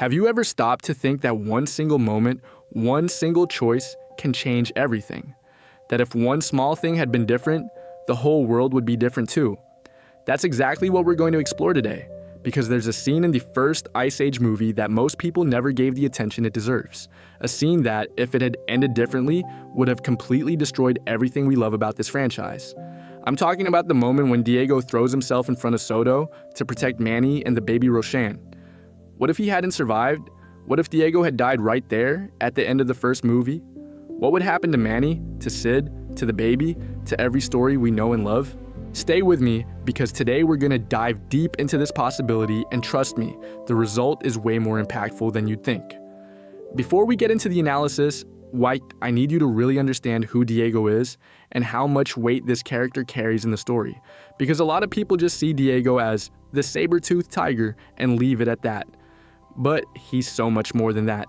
Have you ever stopped to think that one single moment, one single choice can change everything? That if one small thing had been different, the whole world would be different too. That's exactly what we're going to explore today, because there's a scene in the first Ice Age movie that most people never gave the attention it deserves. A scene that, if it had ended differently, would have completely destroyed everything we love about this franchise. I'm talking about the moment when Diego throws himself in front of Soto to protect Manny and the baby Roshan. What if he hadn't survived? What if Diego had died right there at the end of the first movie? What would happen to Manny, to Sid, to the baby, to every story we know and love? Stay with me, because today we're gonna dive deep into this possibility, and trust me, the result is way more impactful than you'd think. Before we get into the analysis, I need you to really understand who Diego is and how much weight this character carries in the story, because a lot of people just see Diego as the saber-toothed tiger and leave it at that. But he's so much more than that.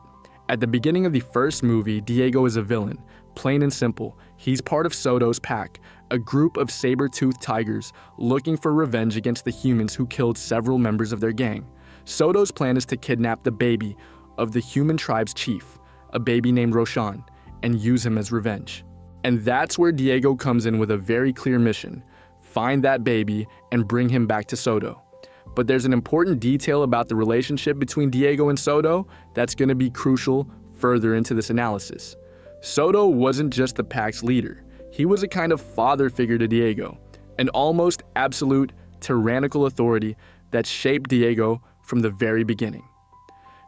At the beginning of the first movie, Diego is a villain, plain and simple. He's part of Soto's pack, a group of saber-toothed tigers looking for revenge against the humans who killed several members of their gang. Soto's plan is to kidnap the baby of the human tribe's chief, a baby named Roshan, and use him as revenge. And that's where Diego comes in with a very clear mission: find that baby and bring him back to Soto. But there's an important detail about the relationship between Diego and Soto that's going to be crucial further into this analysis. Soto wasn't just the pack's leader. He was a kind of father figure to Diego, an almost absolute tyrannical authority that shaped Diego from the very beginning.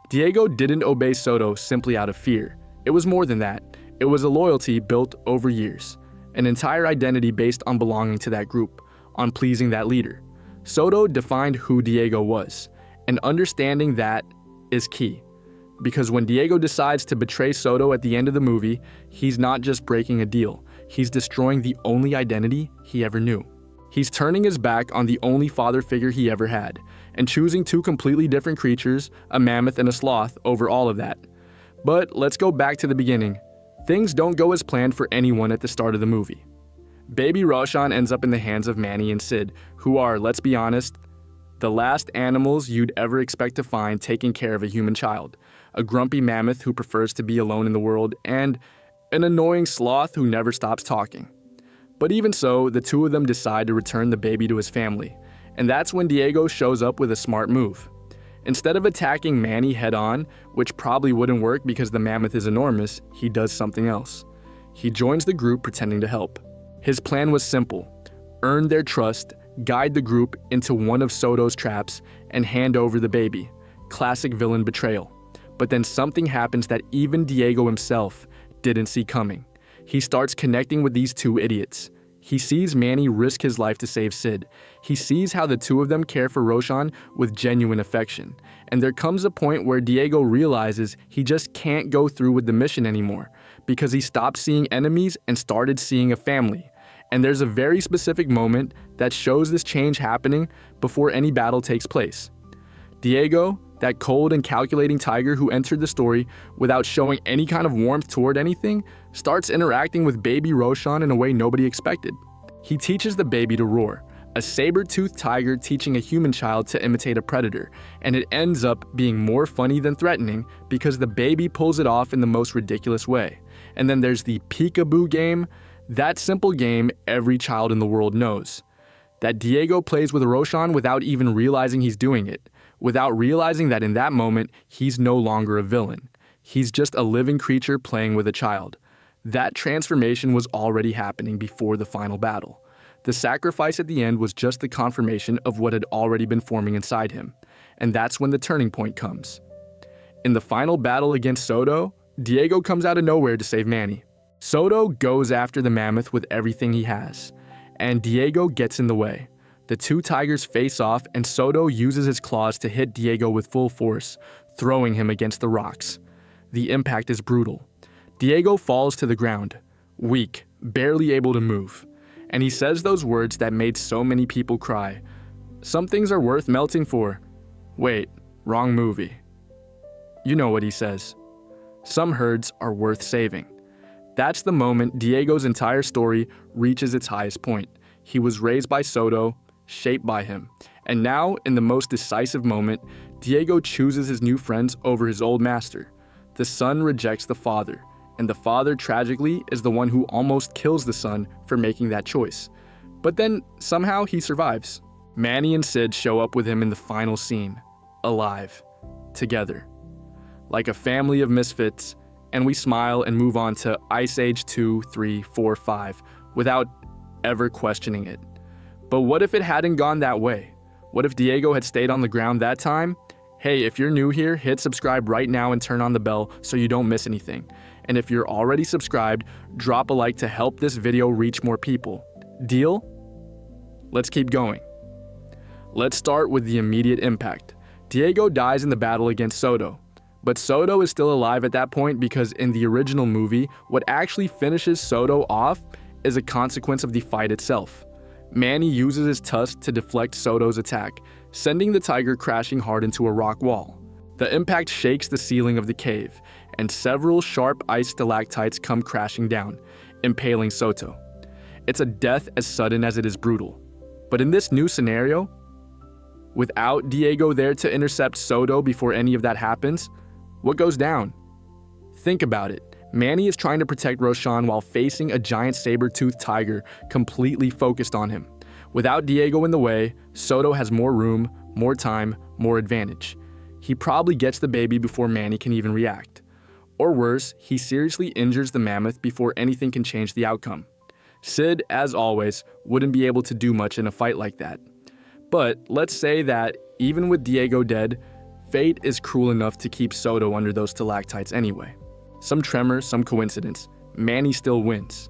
Diego didn't obey Soto simply out of fear. It was more than that. It was a loyalty built over years, an entire identity based on belonging to that group, on pleasing that leader. Soto defined who Diego was, and understanding that is key. Because when Diego decides to betray Soto at the end of the movie, he's not just breaking a deal, he's destroying the only identity he ever knew. He's turning his back on the only father figure he ever had, and choosing two completely different creatures, a mammoth and a sloth, over all of that. But let's go back to the beginning. Things don't go as planned for anyone at the start of the movie. Baby Roshan ends up in the hands of Manny and Sid, who are, let's be honest, the last animals you'd ever expect to find taking care of a human child. A grumpy mammoth who prefers to be alone in the world, and an annoying sloth who never stops talking. But even so, the two of them decide to return the baby to his family, and that's when Diego shows up with a smart move. Instead of attacking Manny head-on, which probably wouldn't work because the mammoth is enormous, he does something else. He joins the group pretending to help. His plan was simple: earn their trust, guide the group into one of Soto's traps, and hand over the baby. Classic villain betrayal. But then something happens that even Diego himself didn't see coming. He starts connecting with these two idiots. He sees Manny risk his life to save Sid. He sees how the two of them care for Roshan with genuine affection. And there comes a point where Diego realizes he just can't go through with the mission anymore, because he stopped seeing enemies and started seeing a family. And there's a very specific moment that shows this change happening before any battle takes place. Diego, that cold and calculating tiger who entered the story without showing any kind of warmth toward anything, starts interacting with baby Roshan in a way nobody expected. He teaches the baby to roar, a saber-toothed tiger teaching a human child to imitate a predator, and it ends up being more funny than threatening because the baby pulls it off in the most ridiculous way. And then there's the peekaboo game, that simple game every child in the world knows, that Diego plays with Roshan without even realizing he's doing it, without realizing that in that moment, he's no longer a villain. He's just a living creature playing with a child. That transformation was already happening before the final battle. The sacrifice at the end was just the confirmation of what had already been forming inside him. And that's when the turning point comes. In the final battle against Soto, Diego comes out of nowhere to save Manny. Soto goes after the mammoth with everything he has, and Diego gets in the way. The two tigers face off, and Soto uses his claws to hit Diego with full force, throwing him against the rocks. The impact is brutal. Diego falls to the ground, weak, barely able to move, and he says those words that made so many people cry. Some things are worth melting for. Wait, wrong movie. You know what he says. Some herds are worth saving. That's the moment Diego's entire story reaches its highest point. He was raised by Soto, shaped by him. And now, in the most decisive moment, Diego chooses his new friends over his old master. The son rejects the father, and the father, tragically, is the one who almost kills the son for making that choice. But then, somehow, he survives. Manny and Sid show up with him in the final scene, alive, together, like a family of misfits, and we smile and move on to Ice Age 2, 3, 4, 5, without ever questioning it. But what if it hadn't gone that way? What if Diego had stayed on the ground that time? Hey, if you're new here, hit subscribe right now and turn on the bell so you don't miss anything. And if you're already subscribed, drop a like to help this video reach more people. Deal? Let's keep going. Let's start with the immediate impact. Diego dies in the battle against Soto. But Soto is still alive at that point because in the original movie, what actually finishes Soto off is a consequence of the fight itself. Manny uses his tusk to deflect Soto's attack, sending the tiger crashing hard into a rock wall. The impact shakes the ceiling of the cave, and several sharp ice stalactites come crashing down, impaling Soto. It's a death as sudden as it is brutal. But in this new scenario, without Diego there to intercept Soto before any of that happens, what goes down? Think about it. Manny is trying to protect Roshan while facing a giant saber-toothed tiger completely focused on him. Without Diego in the way, Soto has more room, more time, more advantage. He probably gets the baby before Manny can even react. Or worse, he seriously injures the mammoth before anything can change the outcome. Sid, as always, wouldn't be able to do much in a fight like that. But let's say that, even with Diego dead, fate is cruel enough to keep Soto under those stalactites anyway. Some tremor, some coincidence, Manny still wins.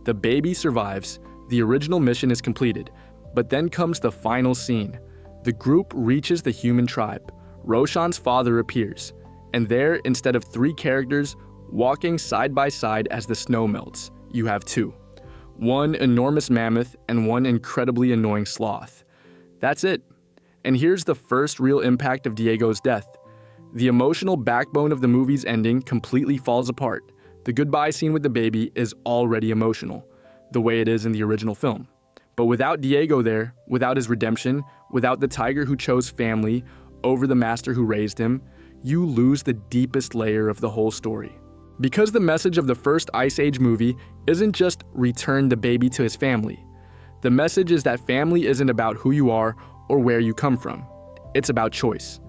The baby survives, the original mission is completed, but then comes the final scene. The group reaches the human tribe. Roshan's father appears, and there, instead of 3 characters walking side by side as the snow melts, you have 2. One enormous mammoth and one incredibly annoying sloth. That's it. And here's the first real impact of Diego's death. The emotional backbone of the movie's ending completely falls apart. The goodbye scene with the baby is already emotional, the way it is in the original film. But without Diego there, without his redemption, without the tiger who chose family over the master who raised him, you lose the deepest layer of the whole story. Because the message of the first Ice Age movie isn't just return the baby to his family. The message is that family isn't about who you are or where you come from. It's about choice.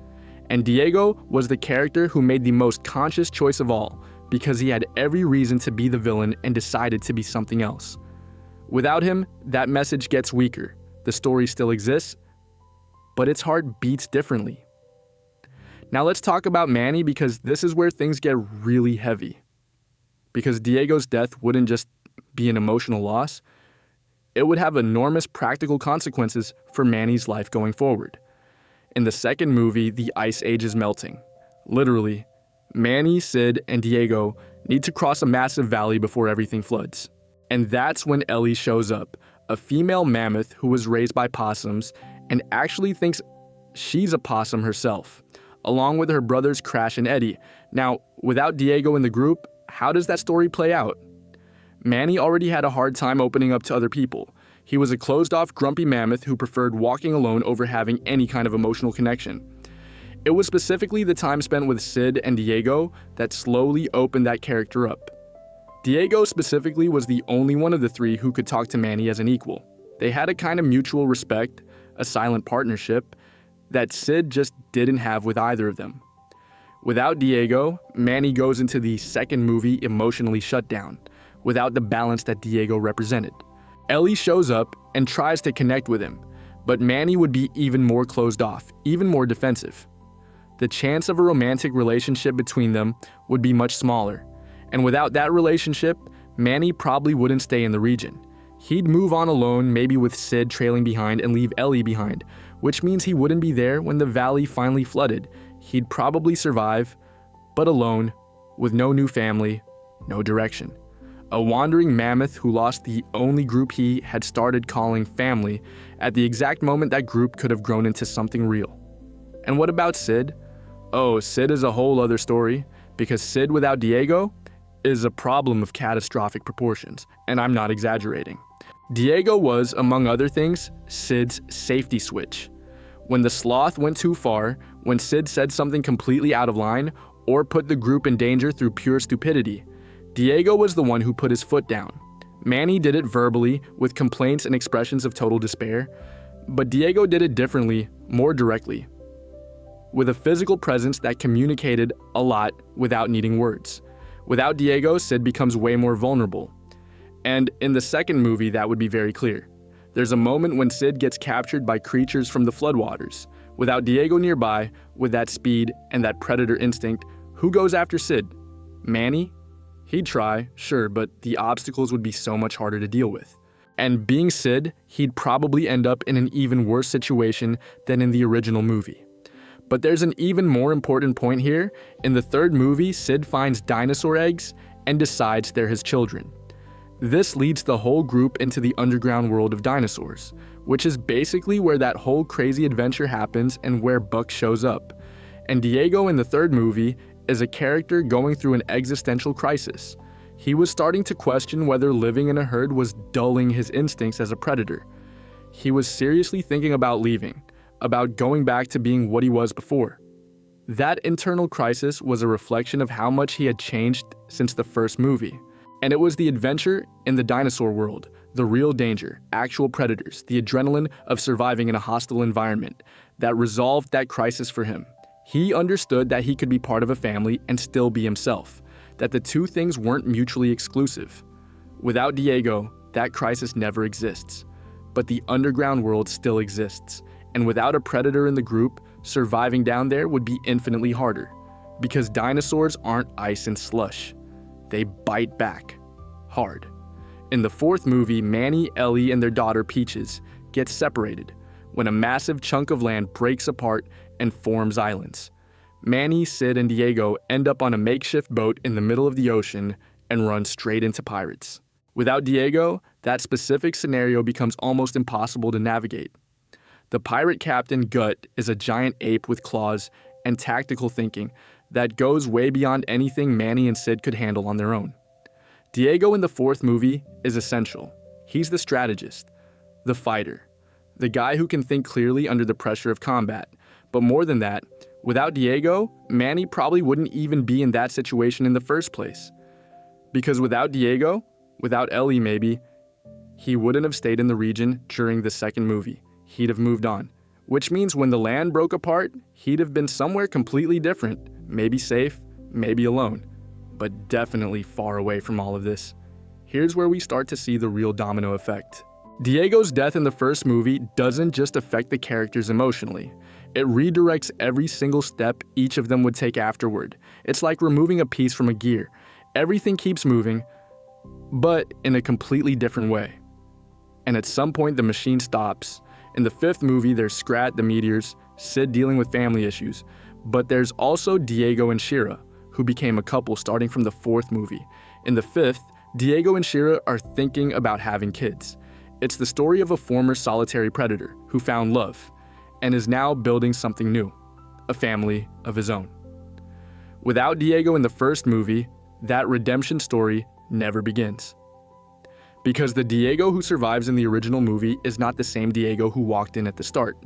And Diego was the character who made the most conscious choice of all, because he had every reason to be the villain and decided to be something else. Without him, that message gets weaker. The story still exists, but its heart beats differently. Now let's talk about Manny, because this is where things get really heavy. Because Diego's death wouldn't just be an emotional loss, it would have enormous practical consequences for Manny's life going forward. In the second movie, the Ice Age is melting. Literally, Manny, Sid, and Diego need to cross a massive valley before everything floods. And that's when Ellie shows up, a female mammoth who was raised by possums and actually thinks she's a possum herself, along with her brothers Crash and Eddie. Now, without Diego in the group, how does that story play out? Manny already had a hard time opening up to other people. He was a closed-off, grumpy mammoth who preferred walking alone over having any kind of emotional connection. It was specifically the time spent with Sid and Diego that slowly opened that character up. Diego specifically was the only one of the 3 who could talk to Manny as an equal. They had a kind of mutual respect, a silent partnership, that Sid just didn't have with either of them. Without Diego, Manny goes into the second movie emotionally shut down, without the balance that Diego represented. Ellie shows up and tries to connect with him, but Manny would be even more closed off, even more defensive. The chance of a romantic relationship between them would be much smaller, and without that relationship, Manny probably wouldn't stay in the region. He'd move on alone, maybe with Sid trailing behind, and leave Ellie behind, which means he wouldn't be there when the valley finally flooded. He'd probably survive, but alone, with no new family, no direction. A wandering mammoth who lost the only group he had started calling family at the exact moment that group could have grown into something real. And what about Sid? Oh, Sid is a whole other story, because Sid without Diego is a problem of catastrophic proportions, and I'm not exaggerating. Diego was, among other things, Sid's safety switch. When the sloth went too far, when Sid said something completely out of line or put the group in danger through pure stupidity. Diego was the one who put his foot down. Manny did it verbally with complaints and expressions of total despair, but Diego did it differently, more directly, with a physical presence that communicated a lot without needing words. Without Diego, Sid becomes way more vulnerable. And in the second movie, that would be very clear. There's a moment when Sid gets captured by creatures from the floodwaters. Without Diego nearby, with that speed and that predator instinct, who goes after Sid? Manny? He'd try, sure, but the obstacles would be so much harder to deal with. And being Sid, he'd probably end up in an even worse situation than in the original movie. But there's an even more important point here. In the third movie, Sid finds dinosaur eggs and decides they're his children. This leads the whole group into the underground world of dinosaurs, which is basically where that whole crazy adventure happens and where Buck shows up. And Diego in the third movie is a character going through an existential crisis. He was starting to question whether living in a herd was dulling his instincts as a predator. He was seriously thinking about leaving, about going back to being what he was before. That internal crisis was a reflection of how much he had changed since the first movie. And it was the adventure in the dinosaur world, the real danger, actual predators, the adrenaline of surviving in a hostile environment that resolved that crisis for him. He understood that he could be part of a family and still be himself, that the two things weren't mutually exclusive. Without Diego, that crisis never exists. But the underground world still exists, and without a predator in the group, surviving down there would be infinitely harder, because dinosaurs aren't ice and slush. They bite back, hard. In the fourth movie, Manny, Ellie, and their daughter Peaches get separated when a massive chunk of land breaks apart and forms islands. Manny, Sid, and Diego end up on a makeshift boat in the middle of the ocean and run straight into pirates. Without Diego, that specific scenario becomes almost impossible to navigate. The pirate captain, Gut, is a giant ape with claws and tactical thinking that goes way beyond anything Manny and Sid could handle on their own. Diego in the fourth movie is essential. He's the strategist, the fighter, the guy who can think clearly under the pressure of combat. But more than that, without Diego, Manny probably wouldn't even be in that situation in the first place. Because without Diego, without Ellie maybe, he wouldn't have stayed in the region during the second movie. He'd have moved on. Which means when the land broke apart, he'd have been somewhere completely different, maybe safe, maybe alone, but definitely far away from all of this. Here's where we start to see the real domino effect. Diego's death in the first movie doesn't just affect the characters emotionally. It redirects every single step each of them would take afterward. It's like removing a piece from a gear. Everything keeps moving, but in a completely different way. And at some point, the machine stops. In the fifth movie, there's Scrat, the meteors, Sid dealing with family issues. But there's also Diego and Shira, who became a couple starting from the fourth movie. In the fifth, Diego and Shira are thinking about having kids. It's the story of a former solitary predator who found love and is now building something new, a family of his own. Without Diego in the first movie, that redemption story never begins. Because the Diego who survives in the original movie is not the same Diego who walked in at the start.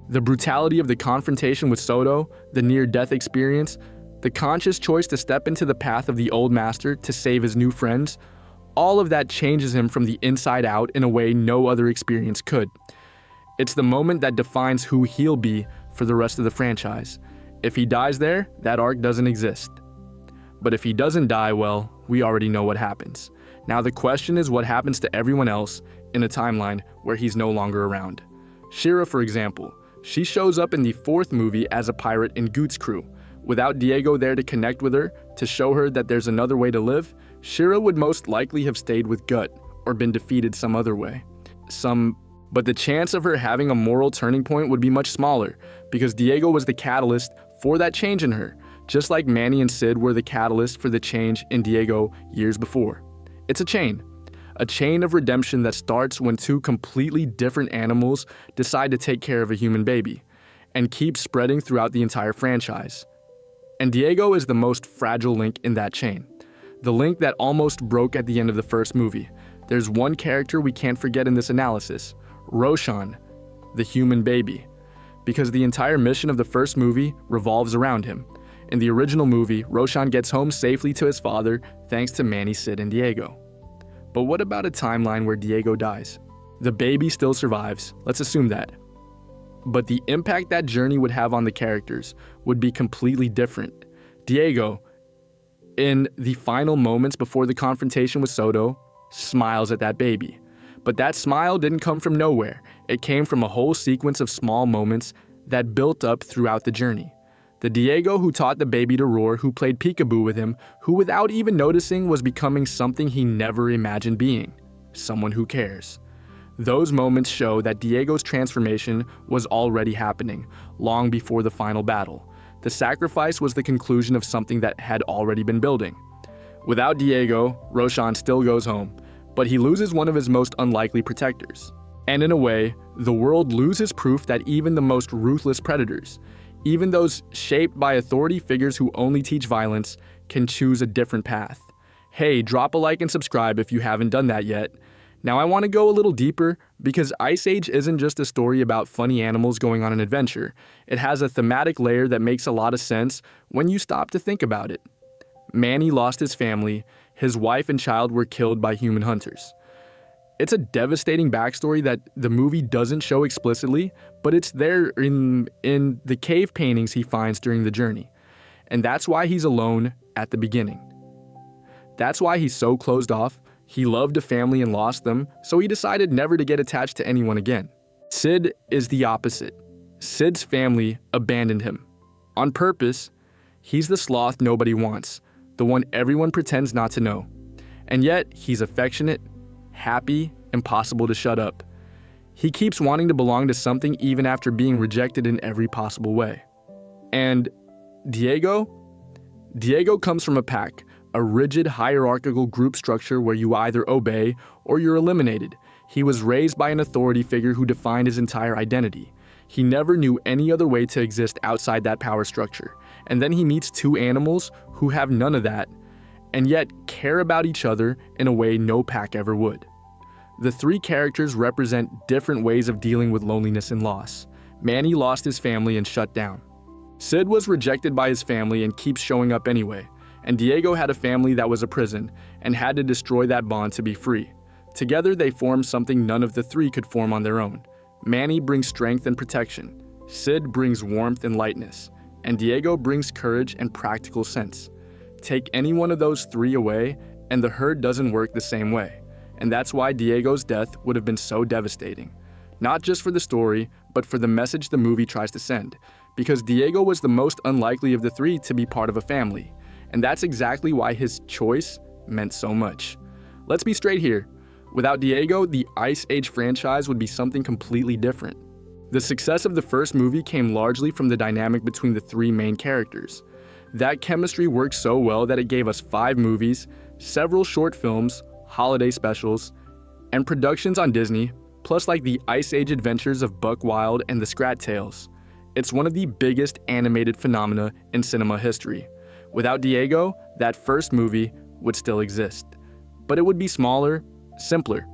The brutality of the confrontation with Soto, the near-death experience, the conscious choice to step into the path of the old master to save his new friends, all of that changes him from the inside out in a way no other experience could. It's the moment that defines who he'll be for the rest of the franchise. If he dies there, that arc doesn't exist. But if he doesn't die, well, we already know what happens. Now the question is what happens to everyone else in a timeline where he's no longer around. Shira, for example, she shows up in the fourth movie as a pirate in Goot's crew. Without Diego there to connect with her, to show her that there's another way to live, Shira would most likely have stayed with Gut or been defeated some other way. But the chance of her having a moral turning point would be much smaller because Diego was the catalyst for that change in her, just like Manny and Sid were the catalyst for the change in Diego years before. It's a chain of redemption that starts when two completely different animals decide to take care of a human baby, and keeps spreading throughout the entire franchise. And Diego is the most fragile link in that chain, the link that almost broke at the end of the first movie. There's one character we can't forget in this analysis, Roshan, the human baby. because the entire mission of the first movie revolves around him. In the original movie, Roshan gets home safely to his father thanks to Manny, Sid, and Diego. But what about a timeline where Diego dies? The baby still survives, let's assume that. But the impact that journey would have on the characters would be completely different. Diego, in the final moments before the confrontation with Soto, smiles at that baby. But that smile didn't come from nowhere. It came from a whole sequence of small moments that built up throughout the journey. The Diego who taught the baby to roar, who played peekaboo with him, who without even noticing was becoming something he never imagined being, someone who cares. Those moments show that Diego's transformation was already happening, long before the final battle. The sacrifice was the conclusion of something that had already been building. Without Diego, Roshan still goes home, but he loses one of his most unlikely protectors. And in a way, the world loses proof that even the most ruthless predators, even those shaped by authority figures who only teach violence, can choose a different path. Hey, drop a like and subscribe if you haven't done that yet. Now I want to go a little deeper because Ice Age isn't just a story about funny animals going on an adventure. It has a thematic layer that makes a lot of sense when you stop to think about it. Manny lost his family, his wife and child were killed by human hunters. It's a devastating backstory that the movie doesn't show explicitly, but it's there in the cave paintings he finds during the journey. And that's why he's alone at the beginning. That's why he's so closed off. He loved a family and lost them, so he decided never to get attached to anyone again. Sid is the opposite. Sid's family abandoned him. On purpose, he's the sloth nobody wants, the one everyone pretends not to know. And yet, he's affectionate, happy, impossible to shut up. He keeps wanting to belong to something even after being rejected in every possible way. And Diego comes from a pack, a rigid hierarchical group structure where you either obey or you're eliminated. He was raised by an authority figure who defined his entire identity. He never knew any other way to exist outside that power structure. And then he meets two animals who have none of that, and yet care about each other in a way no pack ever would. The three characters represent different ways of dealing with loneliness and loss. Manny lost his family and shut down. Sid was rejected by his family and keeps showing up anyway. And Diego had a family that was a prison and had to destroy that bond to be free. Together they formed something none of the three could form on their own. Manny brings strength and protection. Sid brings warmth and lightness. And Diego brings courage and practical sense. Take any one of those three away, and the herd doesn't work the same way. And that's why Diego's death would have been so devastating. Not just for the story, but for the message the movie tries to send. Because Diego was the most unlikely of the three to be part of a family. And that's exactly why his choice meant so much. Let's be straight here. Without Diego, the Ice Age franchise would be something completely different. The success of the first movie came largely from the dynamic between the three main characters. That chemistry worked so well that it gave us 5 movies, several short films, holiday specials, and productions on Disney, plus like the Ice Age adventures of Buck Wild and the Scrat Tales. It's one of the biggest animated phenomena in cinema history. Without Diego, that first movie would still exist. But it would be smaller, simpler.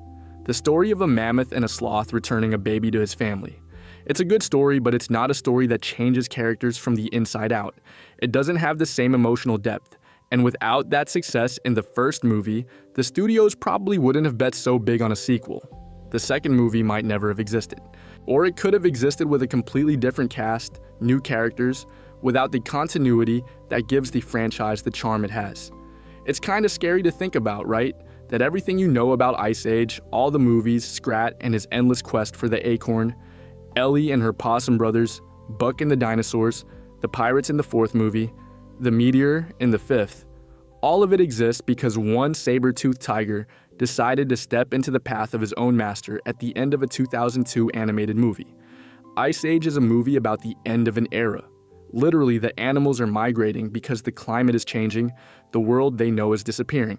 The story of a mammoth and a sloth returning a baby to his family. It's a good story, but it's not a story that changes characters from the inside out. It doesn't have the same emotional depth. And without that success in the first movie, the studios probably wouldn't have bet so big on a sequel. The second movie might never have existed. Or it could have existed with a completely different cast, new characters, without the continuity that gives the franchise the charm it has. It's kinda scary to think about, right? That everything you know about Ice Age, all the movies, Scrat and his endless quest for the acorn, Ellie and her possum brothers, Buck and the dinosaurs, the pirates in the 4th movie, the meteor in the 5th, all of it exists because one saber-toothed tiger decided to step into the path of his own master at the end of a 2002 animated movie. Ice Age is a movie about the end of an era. Literally, the animals are migrating because the climate is changing, the world they know is disappearing.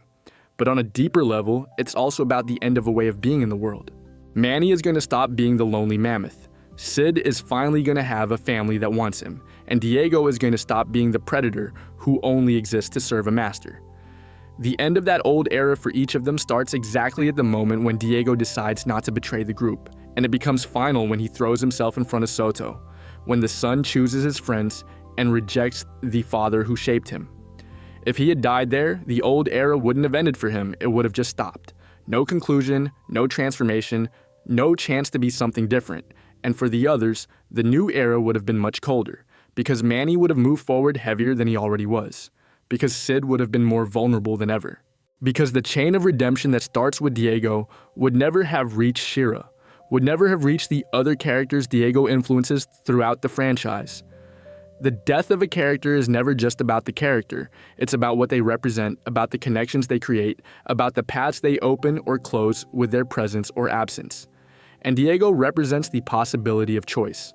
But on a deeper level, it's also about the end of a way of being in the world. Manny is going to stop being the lonely mammoth. Sid is finally going to have a family that wants him. And Diego is going to stop being the predator who only exists to serve a master. The end of that old era for each of them starts exactly at the moment when Diego decides not to betray the group. And it becomes final when he throws himself in front of Soto. when the son chooses his friends and rejects the father who shaped him. If he had died there, the old era wouldn't have ended for him, it would have just stopped. No conclusion, no transformation, no chance to be something different. And for the others, the new era would have been much colder, because Manny would have moved forward heavier than he already was, because Sid would have been more vulnerable than ever, because the chain of redemption that starts with Diego would never have reached Shira, would never have reached the other characters Diego influences throughout the franchise. The death of a character is never just about the character. It's about what they represent, about the connections they create, about the paths they open or close with their presence or absence. And Diego represents the possibility of choice.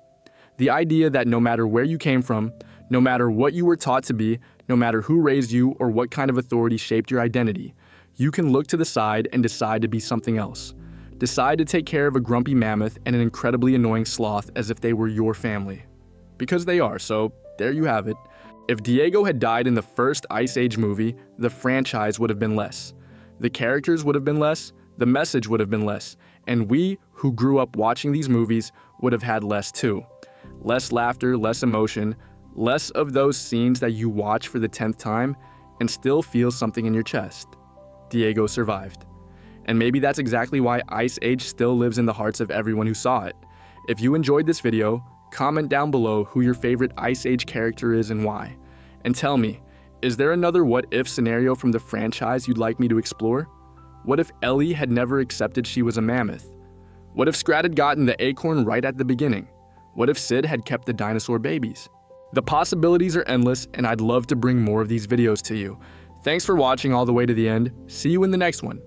The idea that no matter where you came from, no matter what you were taught to be, no matter who raised you or what kind of authority shaped your identity, you can look to the side and decide to be something else. Decide to take care of a grumpy mammoth and an incredibly annoying sloth as if they were your family. Because they are, so there you have it. If Diego had died in the first Ice Age movie, the franchise would have been less. The characters would have been less, the message would have been less, and we, who grew up watching these movies, would have had less too. Less laughter, less emotion, less of those scenes that you watch for the 10th time and still feel something in your chest. Diego survived. And maybe that's exactly why Ice Age still lives in the hearts of everyone who saw it. If you enjoyed this video, comment down below who your favorite Ice Age character is and why. And tell me, is there another what-if scenario from the franchise you'd like me to explore? What if Ellie had never accepted she was a mammoth? What if Scrat had gotten the acorn right at the beginning? What if Sid had kept the dinosaur babies? The possibilities are endless, and I'd love to bring more of these videos to you. Thanks for watching all the way to the end. See you in the next one.